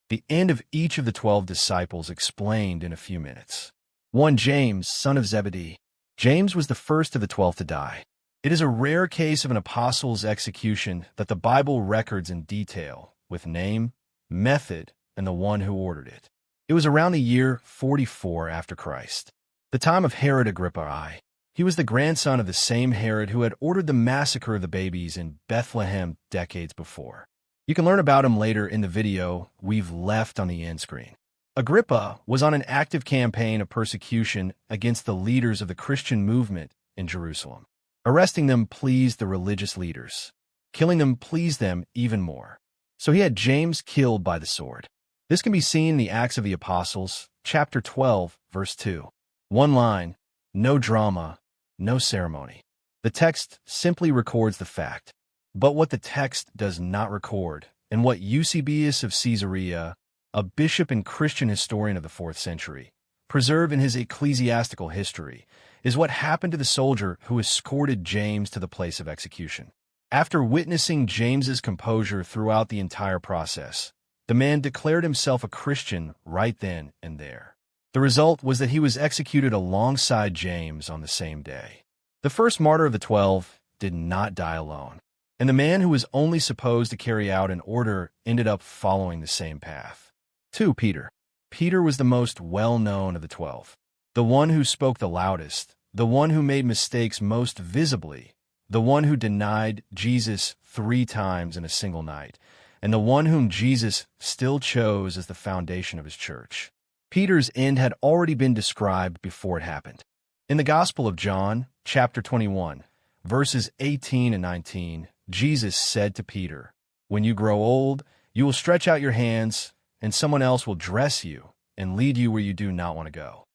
The end of each of the 12 disciples explained in a few minutes. 1. James, son of Zebedee. James was the first of the 12 to die. It is a rare case of an apostle's execution that the Bible records in detail, with name, method, and the one who ordered it. It was around the year 44 after Christ, the time of Herod Agrippa I. He was the grandson of the same Herod who had ordered the massacre of the babies in Bethlehem decades before. You can learn about him later in the video we've left on the end screen. Agrippa was on an active campaign of persecution against the leaders of the Christian movement in Jerusalem. Arresting them pleased the religious leaders. Killing them pleased them even more. So he had James killed by the sword. This can be seen in the Acts of the Apostles, chapter 12, verse 2. One line, no drama, no ceremony. The text simply records the fact. But what the text does not record, and what Eusebius of Caesarea, a bishop and Christian historian of the 4th century, preserved in his ecclesiastical history, is what happened to the soldier who escorted James to the place of execution. After witnessing James's composure throughout the entire process, the man declared himself a Christian right then and there. The result was that he was executed alongside James on the same day. The first martyr of the 12 did not die alone, and the man who was only supposed to carry out an order ended up following the same path. 2. Peter. Peter was the most well-known of the 12, the one who spoke the loudest, the one who made mistakes most visibly, the one who denied Jesus 3 times in a single night, and the one whom Jesus still chose as the foundation of his church. Peter's end had already been described before it happened. In the Gospel of John, chapter 21, verses 18 and 19, Jesus said to Peter, "When you grow old, you will stretch out your hands, and someone else will dress you and lead you where you do not want to go."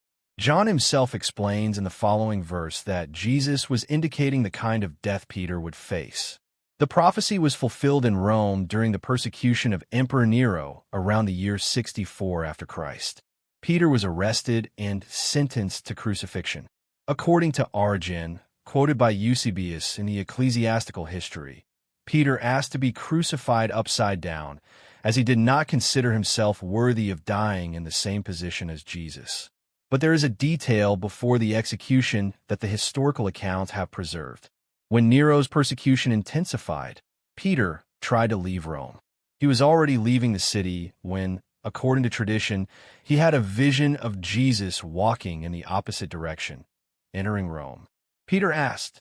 John himself explains in the following verse that Jesus was indicating the kind of death Peter would face. The prophecy was fulfilled in Rome during the persecution of Emperor Nero around the year 64 after Christ. Peter was arrested and sentenced to crucifixion. According to Origen, quoted by Eusebius in the ecclesiastical history, Peter asked to be crucified upside down, as he did not consider himself worthy of dying in the same position as Jesus. But there is a detail before the execution that the historical accounts have preserved. When Nero's persecution intensified, Peter tried to leave Rome. He was already leaving the city when, according to tradition, he had a vision of Jesus walking in the opposite direction, entering Rome. Peter asked,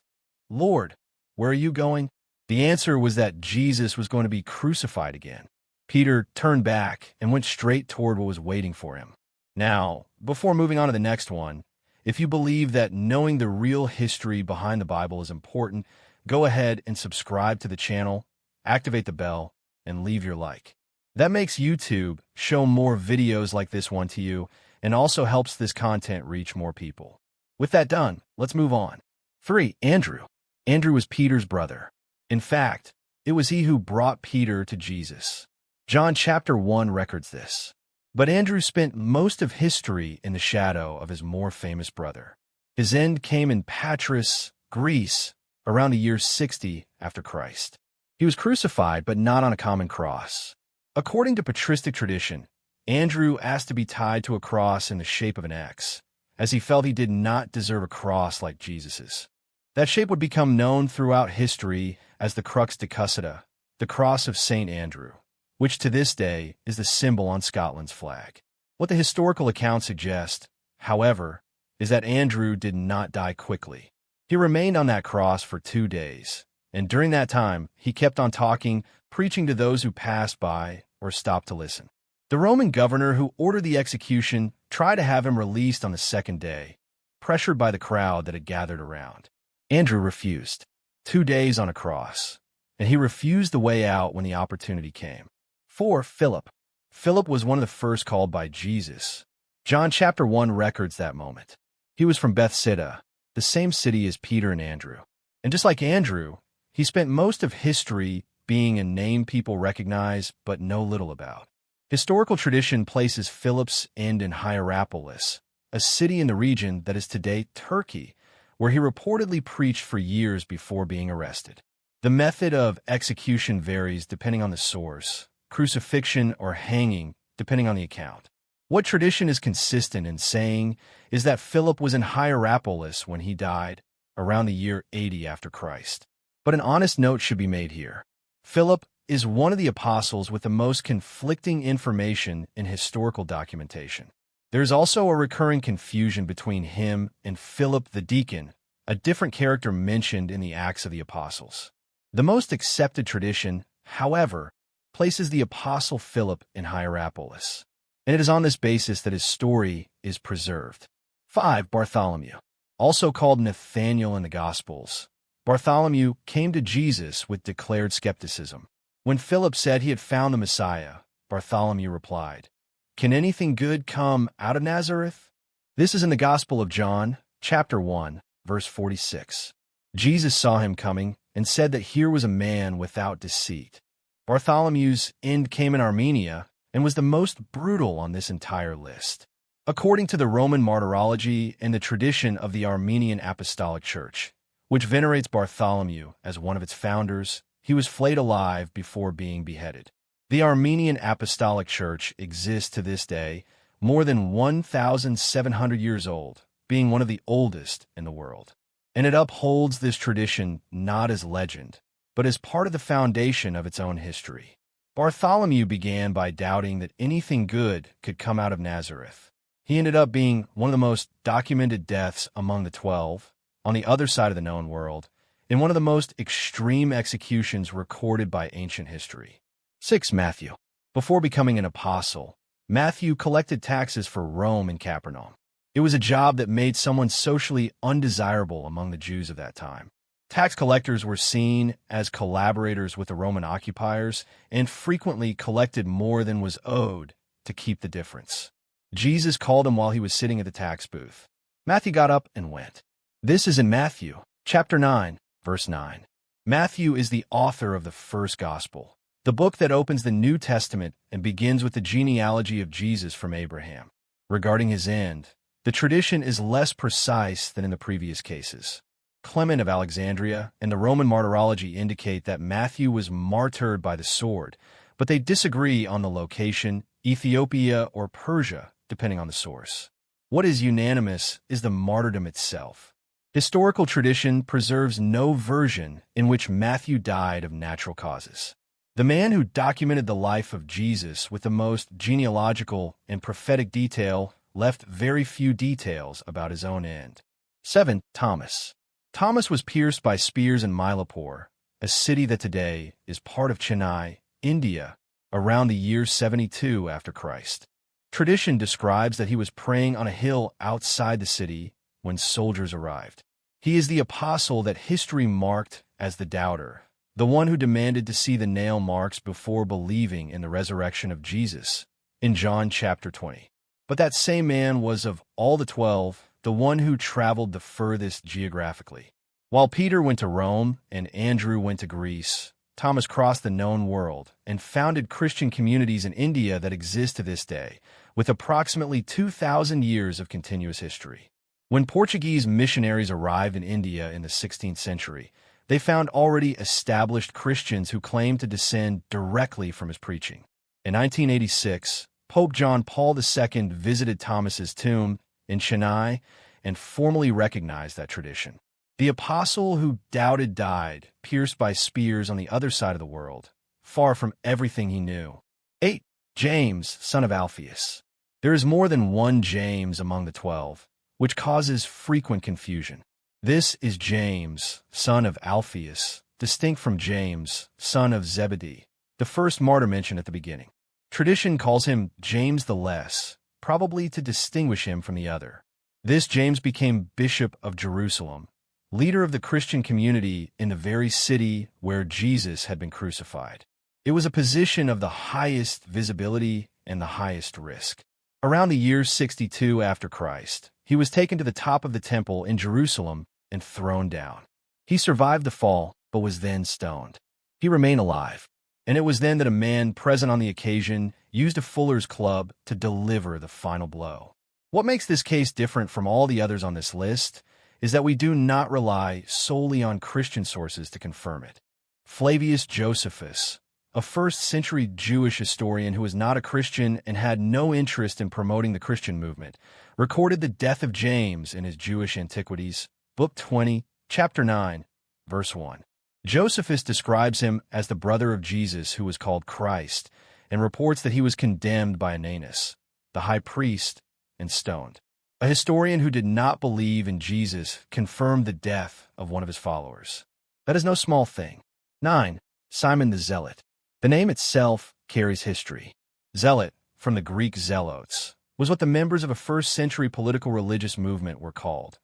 "Lord, where are you going?" The answer was that Jesus was going to be crucified again. Peter turned back and went straight toward what was waiting for him. Now, before moving on to the next one, if you believe that knowing the real history behind the Bible is important, go ahead and subscribe to the channel, activate the bell, and leave your like. That makes YouTube show more videos like this one to you and also helps this content reach more people. With that done, let's move on. 3. Andrew. Andrew was Peter's brother. In fact, it was he who brought Peter to Jesus. John chapter 1 records this. But Andrew spent most of history in the shadow of his more famous brother. His end came in Patras, Greece, around the year 60 after Christ. He was crucified, but not on a common cross. According to patristic tradition, Andrew asked to be tied to a cross in the shape of an X, as he felt he did not deserve a cross like Jesus's. That shape would become known throughout history as the Crux de Cussida, the cross of St. Andrew, which to this day is the symbol on Scotland's flag. What the historical accounts suggest, however, is that Andrew did not die quickly. He remained on that cross for 2 days, and during that time, he kept on talking, preaching to those who passed by or stopped to listen. The Roman governor who ordered the execution tried to have him released on the 2nd day, pressured by the crowd that had gathered around. Andrew refused. 2 days on a cross, and he refused the way out when the opportunity came. 4. Philip. Philip was one of the first called by Jesus. John chapter 1 records that moment. He was from Bethsaida, the same city as Peter and Andrew. And just like Andrew, he spent most of history being a name people recognize but know little about. Historical tradition places Philip's end in Hierapolis, a city in the region that is today Turkey, where he reportedly preached for years before being arrested. The method of execution varies depending on the source. Crucifixion or hanging depending on the account. What tradition is consistent in saying is that Philip was in Hierapolis when he died, around the year 80 after Christ. But an honest note should be made here. Philip is one of the apostles with the most conflicting information in historical documentation. There is also a recurring confusion between him and Philip the deacon, a different character mentioned in the Acts of the Apostles. The most accepted tradition, however, places the apostle Philip in Hierapolis, and it is on this basis that his story is preserved. 5. Bartholomew. Also called Nathanael in the Gospels, Bartholomew came to Jesus with declared skepticism. When Philip said he had found the Messiah, Bartholomew replied, "Can anything good come out of Nazareth?" This is in the Gospel of John, chapter 1, verse 46. Jesus saw him coming and said that here was a man without deceit. Bartholomew's end came in Armenia and was the most brutal on this entire list. According to the Roman martyrology and the tradition of the Armenian Apostolic Church, which venerates Bartholomew as one of its founders, he was flayed alive before being beheaded. The Armenian Apostolic Church exists to this day, more than 1,700 years old, being one of the oldest in the world. And it upholds this tradition not as legend, but as part of the foundation of its own history. Bartholomew began by doubting that anything good could come out of Nazareth. He ended up being one of the most documented deaths among the 12, on the other side of the known world, in one of the most extreme executions recorded by ancient history. 6. Matthew. Before becoming an apostle, Matthew collected taxes for Rome and Capernaum. It was a job that made someone socially undesirable among the Jews of that time. Tax collectors were seen as collaborators with the Roman occupiers and frequently collected more than was owed to keep the difference. Jesus called him while he was sitting at the tax booth. Matthew got up and went. This is in Matthew, chapter 9, verse 9. Matthew is the author of the first gospel, the book that opens the New Testament and begins with the genealogy of Jesus from Abraham. Regarding his end, the tradition is less precise than in the previous cases. Clement of Alexandria and the Roman martyrology indicate that Matthew was martyred by the sword, but they disagree on the location, Ethiopia or Persia, depending on the source. What is unanimous is the martyrdom itself. Historical tradition preserves no version in which Matthew died of natural causes. The man who documented the life of Jesus with the most genealogical and prophetic detail left very few details about his own end. 7. Thomas. Thomas was pierced by spears in Mylapore, a city that today is part of Chennai, India, around the year 72 after Christ. Tradition describes that he was praying on a hill outside the city when soldiers arrived. He is the apostle that history marked as the doubter, the one who demanded to see the nail marks before believing in the resurrection of Jesus, in John chapter 20. But that same man was, of all the 12, the one who traveled the furthest geographically. While Peter went to Rome and Andrew went to Greece, Thomas crossed the known world and founded Christian communities in India that exist to this day, with approximately 2,000 years of continuous history. When Portuguese missionaries arrived in India in the 16th century, they found already established Christians who claimed to descend directly from his preaching. In 1986, Pope John Paul II visited Thomas's tomb in Chennai and formally recognized that tradition. The apostle who doubted died, pierced by spears on the other side of the world, far from everything he knew. 8. James, son of Alphaeus. There is more than one James among the 12, which causes frequent confusion. This is James, son of Alphaeus, distinct from James, son of Zebedee, the first martyr mentioned at the beginning. Tradition calls him James the Less, probably to distinguish him from the other. This James became Bishop of Jerusalem, leader of the Christian community in the very city where Jesus had been crucified. It was a position of the highest visibility and the highest risk. Around the year 62 after Christ, he was taken to the top of the temple in Jerusalem and thrown down. He survived the fall, but was then stoned. He remained alive, and it was then that a man present on the occasion used a fuller's club to deliver the final blow. What makes this case different from all the others on this list is that we do not rely solely on Christian sources to confirm it. Flavius Josephus, a first-century Jewish historian who was not a Christian and had no interest in promoting the Christian movement, recorded the death of James in his Jewish Antiquities, Book 20, Chapter 9, Verse 1. Josephus describes him as the brother of Jesus who was called Christ, and reports that he was condemned by Ananus, the high priest, and stoned. A historian who did not believe in Jesus confirmed the death of one of his followers. That is no small thing. 9. Simon the Zealot. The name itself carries history. Zealot, from the Greek zealotes, was what the members of a first-century political religious movement were called,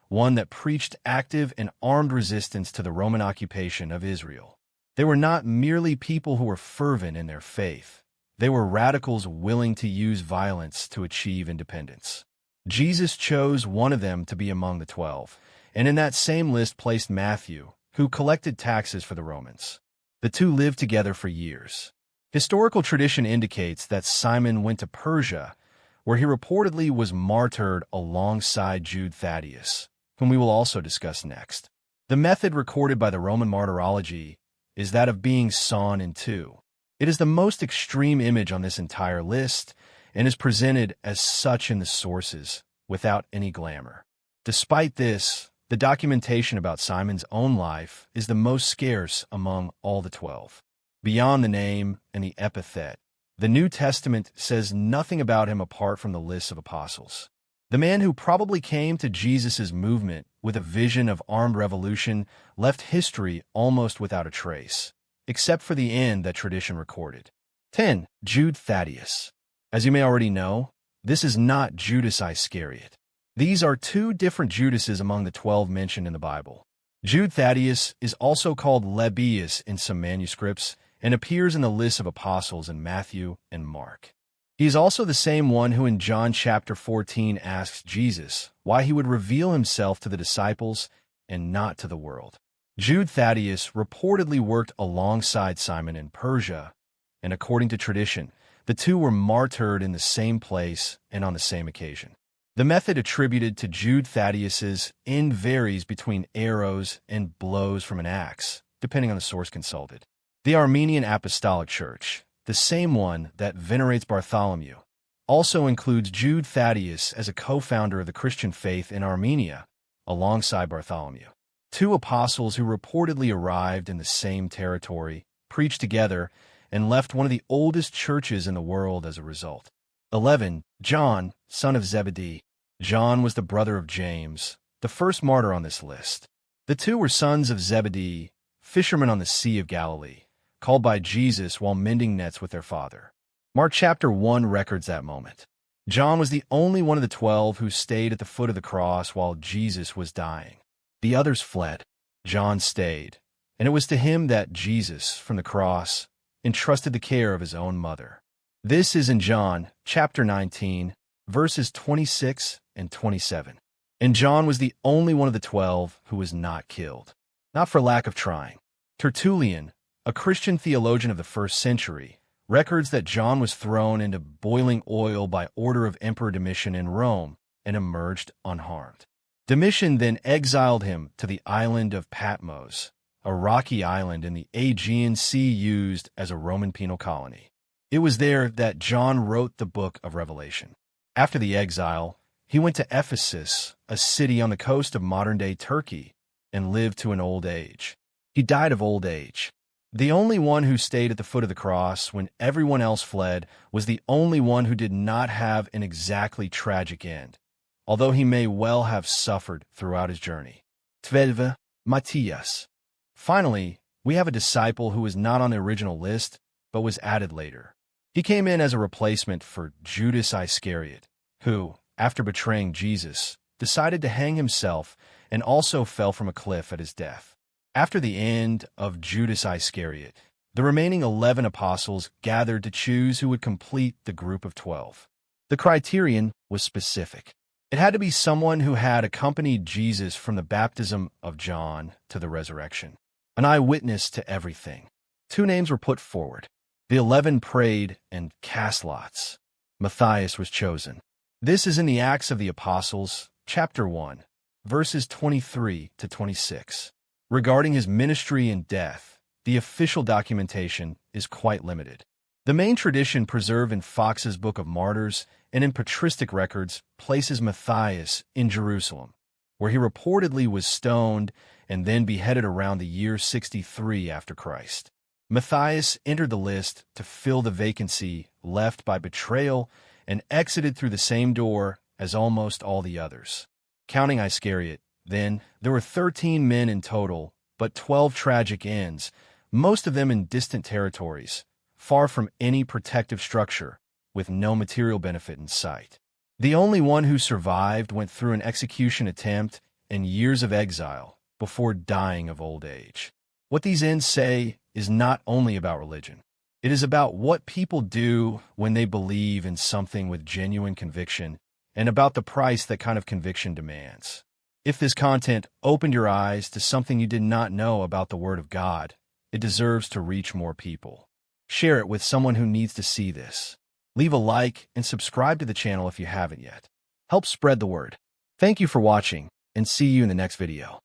one that preached active and armed resistance to the Roman occupation of Israel. They were not merely people who were fervent in their faith. They were radicals willing to use violence to achieve independence. Jesus chose one of them to be among the 12, and in that same list placed Matthew, who collected taxes for the Romans. The two lived together for years. Historical tradition indicates that Simon went to Persia, where he reportedly was martyred alongside Jude Thaddeus, whom we will also discuss next. The method recorded by the Roman martyrology is that of being sawn in two. It is the most extreme image on this entire list and is presented as such in the sources, without any glamour. Despite this, the documentation about Simon's own life is the most scarce among all the 12. Beyond the name and the epithet, the New Testament says nothing about him apart from the list of apostles. The man who probably came to Jesus' movement with a vision of armed revolution left history almost without a trace, except for the end that tradition recorded. 10. Jude Thaddeus. As you may already know, this is not Judas Iscariot. These are two different Judases among the 12 mentioned in the Bible. Jude Thaddeus is also called Lebbeus in some manuscripts and appears in the list of apostles in Matthew and Mark. He is also the same one who in John chapter 14 asks Jesus why he would reveal himself to the disciples and not to the world. Jude Thaddeus reportedly worked alongside Simon in Persia, and according to tradition, the two were martyred in the same place and on the same occasion. The method attributed to Jude Thaddeus's end varies between arrows and blows from an axe, depending on the source consulted. The Armenian Apostolic Church, the same one that venerates Bartholomew, also includes Jude Thaddeus as a co-founder of the Christian faith in Armenia, alongside Bartholomew. Two apostles who reportedly arrived in the same territory, preached together, and left one of the oldest churches in the world as a result. 11. John, son of Zebedee. John was the brother of James, the first martyr on this list. The two were sons of Zebedee, fishermen on the Sea of Galilee, called by Jesus while mending nets with their father. Mark chapter 1 records that moment. John was the only one of the 12 who stayed at the foot of the cross while Jesus was dying. The others fled. John stayed, and it was to him that Jesus, from the cross, entrusted the care of his own mother. This is in John chapter 19, verses 26 and 27. And John was the only one of the 12 who was not killed, not for lack of trying. Tertullian, a Christian theologian of the first century, records that John was thrown into boiling oil by order of Emperor Domitian in Rome and emerged unharmed. Domitian then exiled him to the island of Patmos, a rocky island in the Aegean Sea used as a Roman penal colony. It was there that John wrote the book of Revelation. After the exile, he went to Ephesus, a city on the coast of modern-day Turkey, and lived to an old age. He died of old age. The only one who stayed at the foot of the cross when everyone else fled was the only one who did not have an exactly tragic end, although he may well have suffered throughout his journey. 12. Matthias. Finally, we have a disciple who was not on the original list, but was added later. He came in as a replacement for Judas Iscariot, who, after betraying Jesus, decided to hang himself and also fell from a cliff at his death. After the end of Judas Iscariot, the remaining 11 apostles gathered to choose who would complete the group of 12. The criterion was specific. It had to be someone who had accompanied Jesus from the baptism of John to the resurrection, an eyewitness to everything. 2 names were put forward. The 11 prayed and cast lots. Matthias was chosen. This is in the Acts of the Apostles, chapter 1, verses 23 to 26. Regarding his ministry and death, the official documentation is quite limited. The main tradition preserved in Fox's Book of Martyrs and in patristic records places Matthias in Jerusalem, where he reportedly was stoned and then beheaded around the year 63 after Christ. Matthias entered the list to fill the vacancy left by betrayal and exited through the same door as almost all the others. Counting Iscariot, then, there were 13 men in total, but 12 tragic ends, most of them in distant territories, far from any protective structure, with no material benefit in sight. The only one who survived went through an execution attempt and years of exile before dying of old age. What these ends say is not only about religion. It is about what people do when they believe in something with genuine conviction and about the price that kind of conviction demands. If this content opened your eyes to something you did not know about the Word of God, it deserves to reach more people. Share it with someone who needs to see this. Leave a like and subscribe to the channel if you haven't yet. Help spread the word. Thank you for watching, and see you in the next video.